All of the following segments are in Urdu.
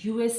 US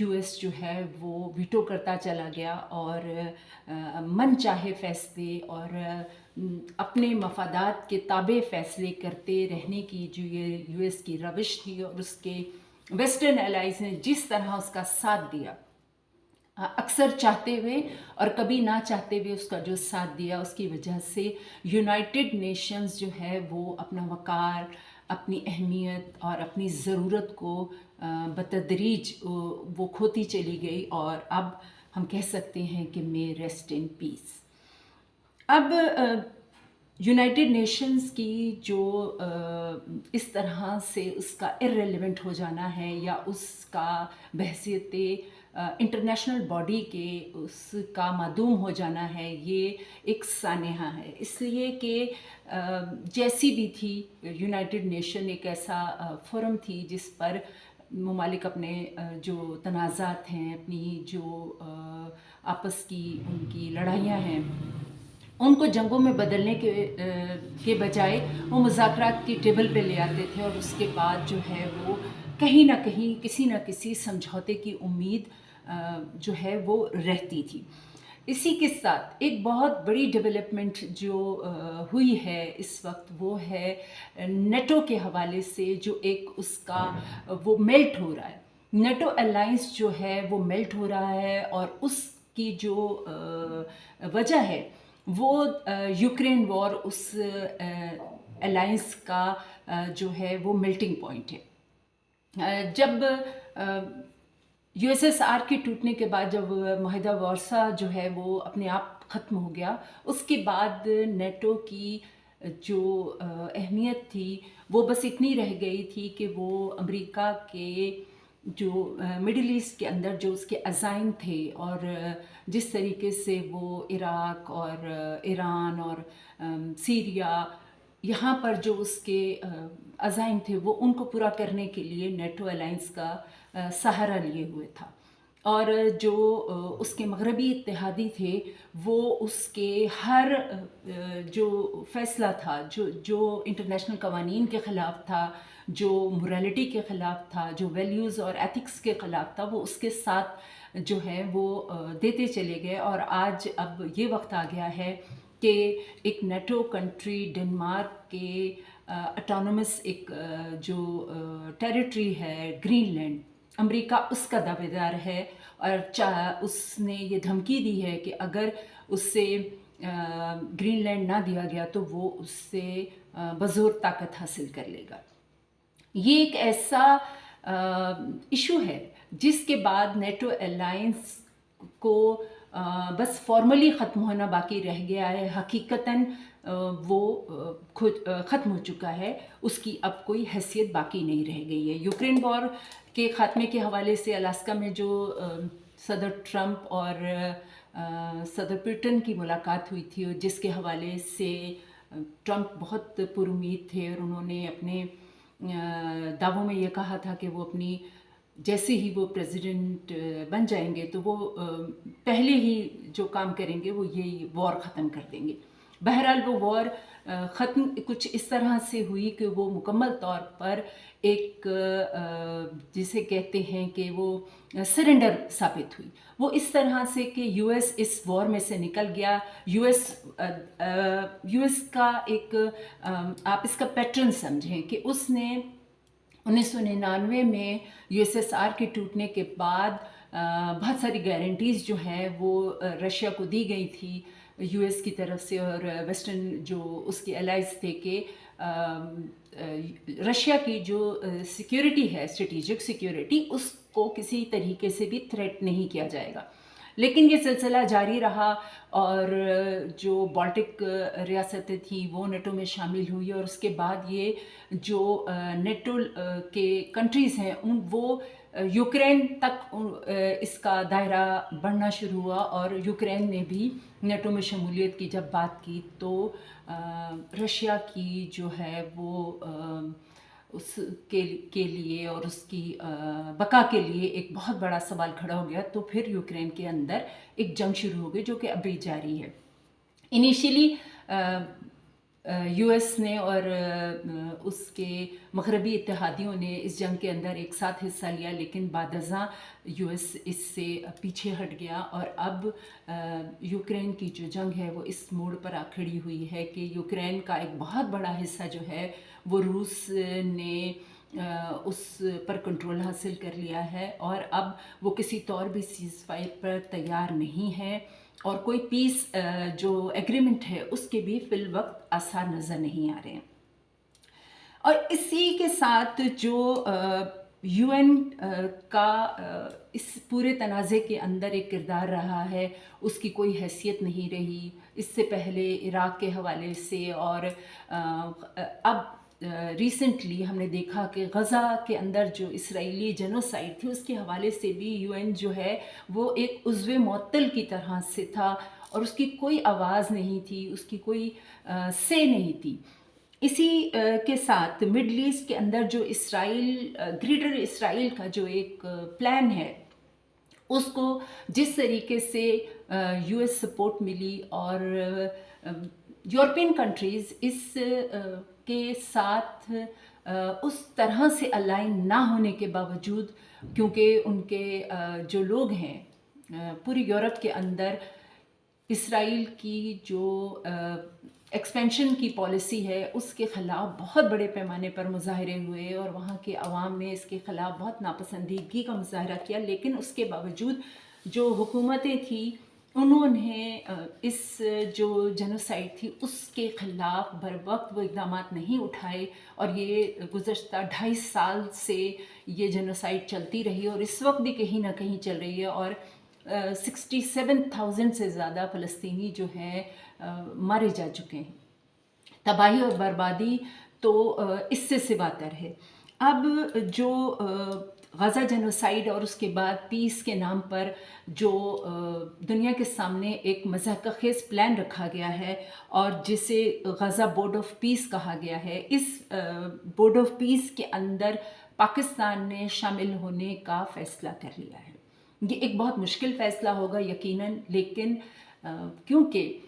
یو ایس جو ہے وہ ویٹو کرتا چلا گیا اور من چاہے فیصلے اور اپنے مفادات کے تابع فیصلے کرتے رہنے کی جو یہ یو ایس کی روش تھی، اور اس کے ویسٹرن الائز نے جس طرح اس کا ساتھ دیا، اکثر چاہتے ہوئے اور کبھی نہ چاہتے ہوئے اس کا جو ساتھ دیا، اس کی وجہ سے یونائٹڈ نیشنز جو ہے وہ اپنا وقار، اپنی اہمیت اور اپنی ضرورت کو بتدریج وہ کھوتی چلی گئی، اور اب ہم کہہ سکتے ہیں کہ مے ریسٹ ان پیس۔ اب یونائٹڈ نیشنز کی جو اس طرح سے اس کا ارریلیونٹ ہو جانا ہے، یا اس کا بحیثیت انٹرنیشنل باڈی کے اس کا معدوم ہو جانا ہے، یہ ایک سانحہ ہے، اس لیے کہ جیسی بھی تھی یونائٹڈ نیشن ایک ایسا فورم تھی جس پر ممالک اپنے جو تنازعات ہیں، اپنی جو آپس کی ان کی لڑائیاں ہیں، ان کو جنگوں میں بدلنے کے بجائے وہ مذاکرات کی ٹیبل پہ لے آتے تھے، اور اس کے بعد جو ہے وہ کہیں نہ کہیں کسی نہ کسی سمجھوتے کی امید جو ہے وہ رہتی تھی۔ اسی کے ساتھ ایک بہت بڑی ڈیولپمنٹ جو ہوئی ہے اس وقت، وہ ہے نیٹو کے حوالے سے جو ایک اس کا وہ میلٹ ہو رہا ہے۔ نیٹو الائنس جو ہے وہ میلٹ ہو رہا ہے، اور اس کی جو وجہ ہے وہ یوکرین وار اس الائنس کا جو ہے وہ میلٹنگ پوائنٹ ہے۔ جب یو ایس ایس آر کے ٹوٹنے کے بعد، جب معاہدہ وارسا جو ہے وہ اپنے آپ ختم ہو گیا، اس کے بعد نیٹو کی جو اہمیت تھی وہ بس اتنی رہ گئی تھی کہ وہ امریکہ کے جو مڈل ایسٹ کے اندر جو اس کے عزائم تھے، اور جس طریقے سے وہ عراق اور ایران اور سیریا، یہاں پر جو اس کے عزائم تھے، وہ ان کو پورا کرنے کے لیے نیٹو الائنس کا سہارا لیے ہوئے تھا، اور جو اس کے مغربی اتحادی تھے وہ اس کے ہر جو فیصلہ تھا، جو انٹرنیشنل قوانین کے خلاف تھا، جو مورالٹی کے خلاف تھا، جو ویلیوز اور ایتھکس کے خلاف تھا، وہ اس کے ساتھ جو ہے وہ دیتے چلے گئے۔ اور آج اب یہ وقت آ گیا ہے کہ ایک نیٹو کنٹری ڈنمارک کے اٹانومس ایک جو ٹیریٹری ہے گرین لینڈ، امریکہ اس کا دعوے دار ہے، اور اس نے یہ دھمکی دی ہے کہ اگر اس سے گرین لینڈ نہ دیا گیا تو وہ اس سے بزور طاقت حاصل کر لے گا۔ یہ ایک ایسا ایشو ہے جس کے بعد نیٹو الائنس کو بس فارملی ختم ہونا باقی رہ گیا ہے، حقیقتاً وہ ختم ہو چکا ہے، اس کی اب کوئی حیثیت باقی نہیں رہ گئی ہے۔ یوکرین وار کے خاتمے کے حوالے سے الاسکا میں جو صدر ٹرمپ اور صدر پوٹن کی ملاقات ہوئی تھی، جس کے حوالے سے ٹرمپ بہت پر امید تھے، اور انہوں نے اپنے دعووں میں یہ کہا تھا کہ وہ اپنی جیسے ہی وہ پریزیڈنٹ بن جائیں گے تو وہ پہلے ہی جو کام کریں گے وہ یہ وار ختم کر دیں گے۔ بہرحال وہ وار ختم کچھ اس طرح سے ہوئی کہ وہ مکمل طور پر ایک جسے کہتے ہیں کہ وہ سرنڈر ثابت ہوئی، وہ اس طرح سے کہ یو ایس اس وار میں سے نکل گیا۔ یو ایس کا ایک آپ اس کا پیٹرن سمجھیں کہ اس نے 1999 میں یو ایس ایس آر کے ٹوٹنے کے بعد بہت ساری گارنٹیز جو ہیں وہ رشیا کو دی گئی تھی یو ایس کی طرف سے، اور ویسٹرن جو اس کے الائز تھے کہ رشیا کی جو سیکیورٹی ہے، اسٹریٹجک سیکیورٹی، اس کو کسی طریقے سے بھی تھریٹ نہیں کیا جائے گا۔ لیکن یہ سلسلہ جاری رہا، اور جو بالٹک ریاستیں تھیں وہ نیٹو میں شامل ہوئی، اور اس کے بعد یہ جو نیٹو کے کنٹریز ہیں وہ یوکرین تک اس کا دائرہ بڑھنا شروع ہوا، اور یوکرین نے بھی نیٹو میں شمولیت کی جب بات کی تو رشیا کی جو ہے وہ اس کے لیے اور اس کی بقا کے لیے ایک بہت بڑا سوال کھڑا ہو گیا۔ تو پھر یوکرین کے اندر ایک جنگ شروع ہو گئی جو کہ ابھی جاری ہے۔ انیشیلی یو ایس نے اور اس کے مغربی اتحادیوں نے اس جنگ کے اندر ایک ساتھ حصہ لیا، لیکن بعد ازاں یو ایس اس سے پیچھے ہٹ گیا، اور اب یوکرین کی جو جنگ ہے وہ اس موڑ پر آ کھڑی ہوئی ہے کہ یوکرین کا ایک بہت بڑا حصہ جو ہے وہ روس نے اس پر کنٹرول حاصل کر لیا ہے، اور اب وہ کسی طور بھی سیز فائر پر تیار نہیں ہے، اور کوئی پیس جو ایگریمنٹ ہے اس کے بھی فی الوقت آثار نظر نہیں آ رہے ہیں۔ اور اسی کے ساتھ جو یو این کا اس پورے تنازع کے اندر ایک کردار رہا ہے، اس کی کوئی حیثیت نہیں رہی۔ اس سے پہلے عراق کے حوالے سے، اور اب ریسنٹلی ہم نے دیکھا کہ غزہ کے اندر جو اسرائیلی جنوسائیڈ تھی اس کے حوالے سے بھی یو این جو ہے وہ ایک عضو معطل کی طرح سے تھا، اور اس کی کوئی آواز نہیں تھی، اس کی کوئی سے نہیں تھی۔ اسی کے ساتھ مڈل ایسٹ کے اندر جو اسرائیل گریٹر اسرائیل کا جو ایک پلان ہے، اس کو جس طریقے سے یو ایس سپورٹ ملی، اور یورپین کنٹریز اس کے ساتھ اس طرح سے الائن نہ ہونے کے باوجود، کیونکہ ان کے جو لوگ ہیں پوری یورپ کے اندر اسرائیل کی جو ایکسپینشن کی پالیسی ہے اس کے خلاف بہت بڑے پیمانے پر مظاہرے ہوئے، اور وہاں کے عوام نے اس کے خلاف بہت ناپسندیدگی کا مظاہرہ کیا، لیکن اس کے باوجود جو حکومتیں تھیں انہوں نے اس جو جنوسائیڈ تھی اس کے خلاف بر وقت وہ اقدامات نہیں اٹھائے، اور یہ گزشتہ 2.5 سال سے یہ جنوسائیڈ چلتی رہی، اور اس وقت بھی کہیں نہ کہیں چل رہی ہے، اور 67,000 سے زیادہ فلسطینی جو ہیں مارے جا چکے ہیں۔ تباہی اور بربادی تو اس سے سواتر ہے۔ اب جو غزہ جنوسائیڈ اور اس کے بعد پیس کے نام پر جو دنیا کے سامنے ایک مضحکہ خیز پلان رکھا گیا ہے، اور جسے غزہ بورڈ آف پیس کہا گیا ہے، اس بورڈ آف پیس کے اندر پاکستان نے شامل ہونے کا فیصلہ کر لیا ہے۔ یہ ایک بہت مشکل فیصلہ ہوگا یقیناً، لیکن کیونکہ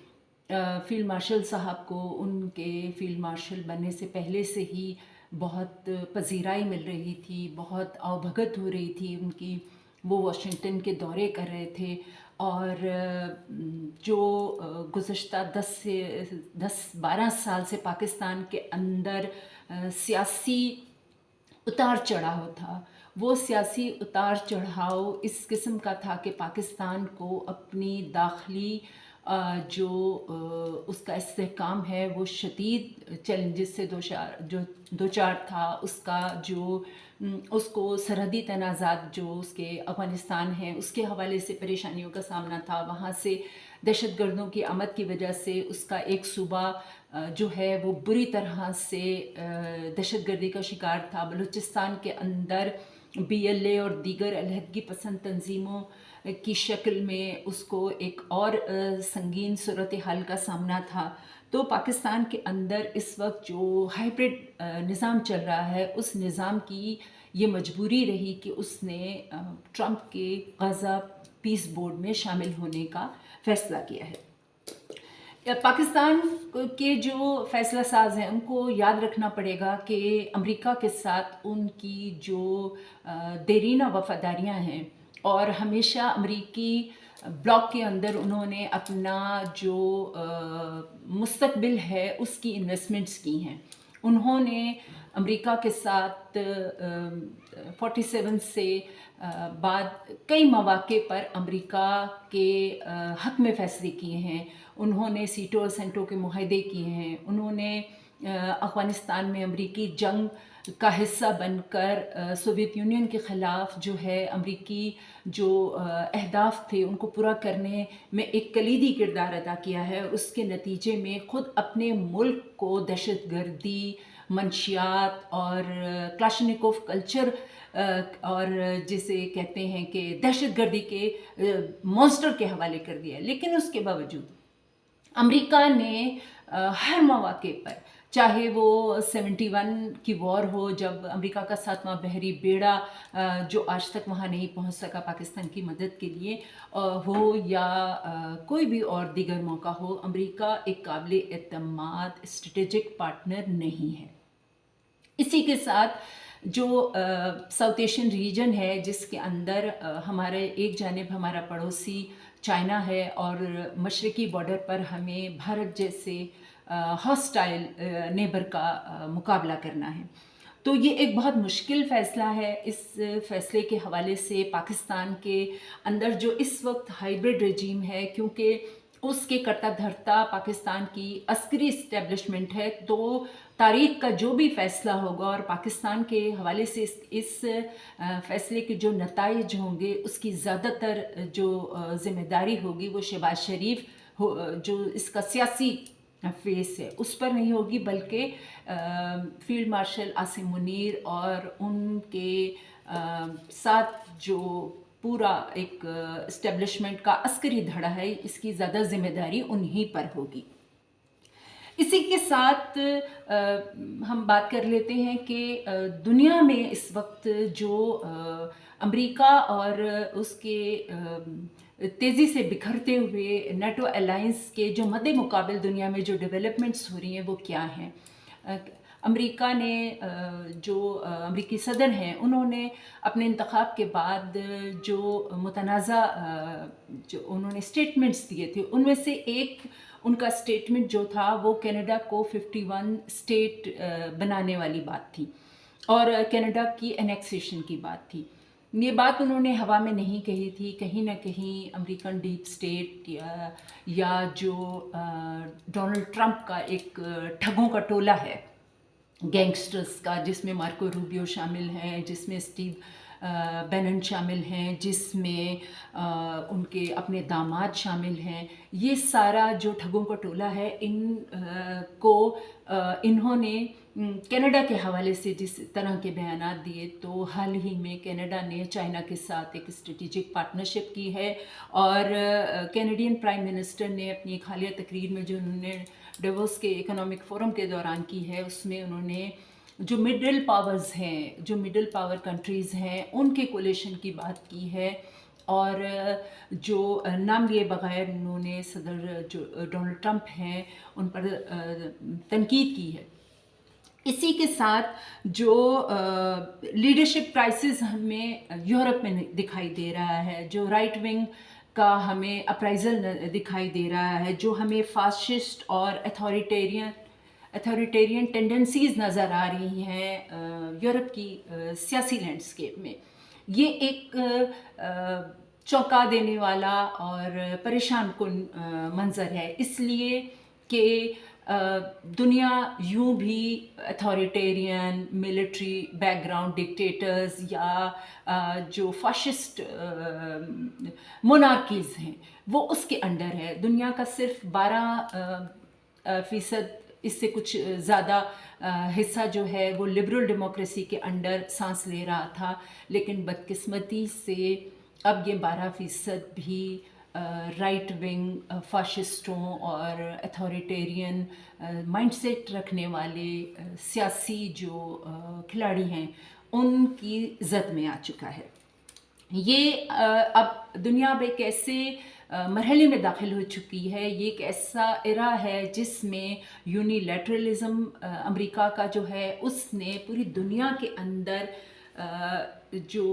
فیلڈ مارشل صاحب کو ان کے فیلڈ مارشل بننے سے پہلے سے ہی بہت پذیرائی مل رہی تھی، بہت آؤبھگت ہو رہی تھی ان کی، وہ واشنگٹن کے دورے کر رہے تھے، اور جو گزشتہ 10-12 سال سے پاکستان کے اندر سیاسی اتار چڑھاؤ تھا، وہ سیاسی اتار چڑھاؤ اس قسم کا تھا کہ پاکستان کو اپنی داخلی جو اس کا استحکام ہے وہ شدید چیلنجز سے دوچار تھا۔ اس کا جو اس کو سرحدی تنازعات جو اس کے افغانستان ہیں اس کے حوالے سے پریشانیوں کا سامنا تھا، وہاں سے دہشت گردوں کی آمد کی وجہ سے اس کا ایک صوبہ جو ہے وہ بری طرح سے دہشت گردی کا شکار تھا۔ بلوچستان کے اندر BLA اور دیگر علیحدگی پسند تنظیموں کی شکل میں اس کو ایک اور سنگین صورتحال کا سامنا تھا۔ تو پاکستان کے اندر اس وقت جو ہائبرڈ نظام چل رہا ہے، اس نظام کی یہ مجبوری رہی کہ اس نے ٹرمپ کے غزہ پیس بورڈ میں شامل ہونے کا فیصلہ کیا ہے۔ پاکستان کے جو فیصلہ ساز ہیں ان کو یاد رکھنا پڑے گا کہ امریکہ کے ساتھ ان کی جو دیرینہ وفاداریاں ہیں، اور ہمیشہ امریکی بلاک کے اندر انہوں نے اپنا جو مستقبل ہے اس کی انویسٹمنٹس کی ہیں۔ انہوں نے امریکہ کے ساتھ 47 سے بعد کئی مواقع پر امریکہ کے حق میں فیصلے کیے ہیں، انہوں نے سیٹو اور سینٹو کے معاہدے کیے ہیں، انہوں نے افغانستان میں امریکی جنگ کا حصہ بن کر سوویت یونین کے خلاف جو ہے امریکی جو اہداف تھے ان کو پورا کرنے میں ایک کلیدی کردار ادا کیا ہے، اور اس کے نتیجے میں خود اپنے ملک کو دہشت گردی، منشیات اور کلاشنکوف کلچر اور جسے کہتے ہیں کہ دہشت گردی کے مانسٹر کے حوالے کر دیا۔ لیکن اس کے باوجود امریکہ نے ہر مواقع پر چاہے وہ 71 کی وار ہو جب امریکہ کا 7واں بحری بیڑا جو آج تک وہاں نہیں پہنچ سکا پاکستان کی مدد کے لیے ہو، یا کوئی بھی اور دیگر موقع ہو، امریکہ ایک قابل اعتماد اسٹریٹجک پارٹنر نہیں ہے۔ اسی کے ساتھ جو ساؤتھ ایشین ریجن ہے جس کے اندر ہمارے ایک جانب ہمارا پڑوسی چائنا ہے اور مشرقی بارڈر پر ہمیں بھارت جیسے ہاسٹائل نیبر کا مقابلہ کرنا ہے، تو یہ ایک بہت مشکل فیصلہ ہے۔ اس فیصلے کے حوالے سے پاکستان کے اندر جو اس وقت ہائیبرڈ رجیم ہے، کیونکہ اس کے کرتا دھرتا پاکستان کی عسکری اسٹیبلشمنٹ ہے، تو تاریخ کا جو بھی فیصلہ ہوگا اور پاکستان کے حوالے سے اس فیصلے کے جو نتائج ہوں گے، اس کی زیادہ تر جو ذمہ داری ہوگی وہ شہباز شریف جو اس کا سیاسی فیس ہے اس پر نہیں ہوگی، بلکہ فیلڈ مارشل عاصم منیر اور ان کے ساتھ جو پورا ایک اسٹیبلشمنٹ کا عسکری دھڑا ہے، اس کی زیادہ ذمہ داری انہی پر ہوگی۔ اسی کے ساتھ ہم بات کر لیتے ہیں کہ دنیا میں اس وقت جو امریکہ اور اس کے تیزی سے بکھرتے ہوئے نیٹو الائنس کے جو مد مقابل دنیا میں جو ڈیولپمنٹس ہو رہی ہیں وہ کیا ہیں۔ امریکہ نے جو امریکی صدر ہیں انہوں نے اپنے انتخاب کے بعد جو متنازع جو انہوں نے اسٹیٹمنٹس دیے تھے، ان میں سے ایک ان کا اسٹیٹمنٹ جو تھا وہ کینیڈا کو 51 اسٹیٹ بنانے والی بات تھی اور کینیڈا کی انیکسیشن کی بات تھی۔ یہ بات انہوں نے ہوا میں نہیں کہی تھی، کہیں نہ کہیں امریکن ڈیپ اسٹیٹ یا جو ڈونلڈ ٹرمپ کا ایک ٹھگوں کا ٹولہ ہے، گینگسٹرز کا، جس میں مارکو روبیو شامل ہیں، جس میں اسٹیو بینن شامل ہیں، جس میں ان کے اپنے داماد شامل ہیں، یہ سارا جو ٹھگوں کا ٹولہ ہے، ان کو انہوں نے کینیڈا کے حوالے سے جس طرح کے بیانات دیے، تو حال ہی میں کینیڈا نے چائنا کے ساتھ ایک اسٹریٹجک پارٹنرشپ کی ہے، اور کینیڈین پرائم منسٹر نے اپنی ایک حالیہ تقریر میں جو انہوں نے ڈیووس کے اکنامک فورم کے دوران کی ہے، اس میں انہوں نے جو مڈل پاورز ہیں، جو مڈل پاور کنٹریز ہیں، ان کے کولیشن کی بات کی ہے، اور جو نام لیے بغیر انہوں نے صدر جو ڈونلڈ ٹرمپ ہیں ان پر تنقید کی ہے۔ اسی کے ساتھ جو لیڈرشپ کرائسس ہمیں یورپ میں دکھائی دے رہا ہے، جو رائٹ ونگ کا ہمیں اپرائزل دکھائی دے رہا ہے، جو ہمیں فاسسٹ اور اتھارٹیرین ٹینڈنسیز نظر آ رہی ہیں یورپ کی سیاسی لینڈسکیپ میں، یہ ایک چونکا دینے والا اور پریشان کن منظر ہے، اس لیے کہ دنیا یوں بھی authoritarian military back ground dictators یا جو فاشسٹ مونارکیز ہیں وہ اس کے انڈر ہے۔ دنیا کا صرف 12% اس سے کچھ زیادہ حصہ جو ہے وہ لبرل ڈیموکریسی کے انڈر سانس لے رہا تھا، لیکن بدقسمتی سے اب یہ 12% بھی رائٹ ونگ فاشسٹوں اور اتھارٹیرین مائنڈ سیٹ رکھنے والے سیاسی جو کھلاڑی ہیں ان کی زد میں آ چکا ہے۔ یہ اب دنیا اب ایک ایسے مرحلے میں داخل ہو چکی ہے، یہ ایک ایسا ایرا ہے جس میں یونیلیٹرلزم امریکہ کا جو ہے اس نے پوری دنیا کے اندر جو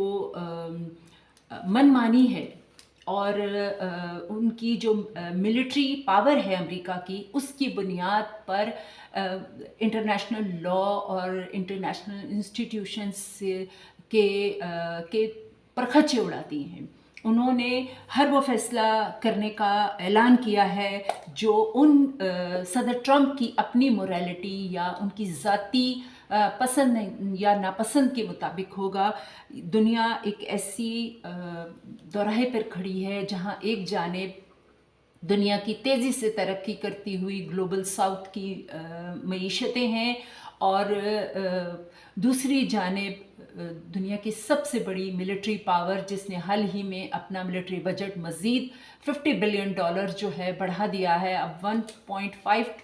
من مانی ہے اور ان کی جو ملٹری پاور ہے امریکہ کی، اس کی بنیاد پر انٹرنیشنل لا اور انٹرنیشنل انسٹیٹیوشنس کے پرخچے اڑاتی ہیں۔ انہوں نے ہر وہ فیصلہ کرنے کا اعلان کیا ہے جو ان صدر ٹرمپ کی اپنی موریلٹی یا ان کی ذاتی پسند یا ناپسند کے مطابق ہوگا۔ دنیا ایک ایسی دوراہے پر کھڑی ہے جہاں ایک جانب دنیا کی تیزی سے ترقی کرتی ہوئی گلوبل ساؤتھ کی معیشتیں ہیں، اور دوسری جانب دنیا کی سب سے بڑی ملٹری پاور جس نے حال ہی میں اپنا ملٹری بجٹ مزید $50 بلین جو ہے بڑھا دیا ہے، اب $1.5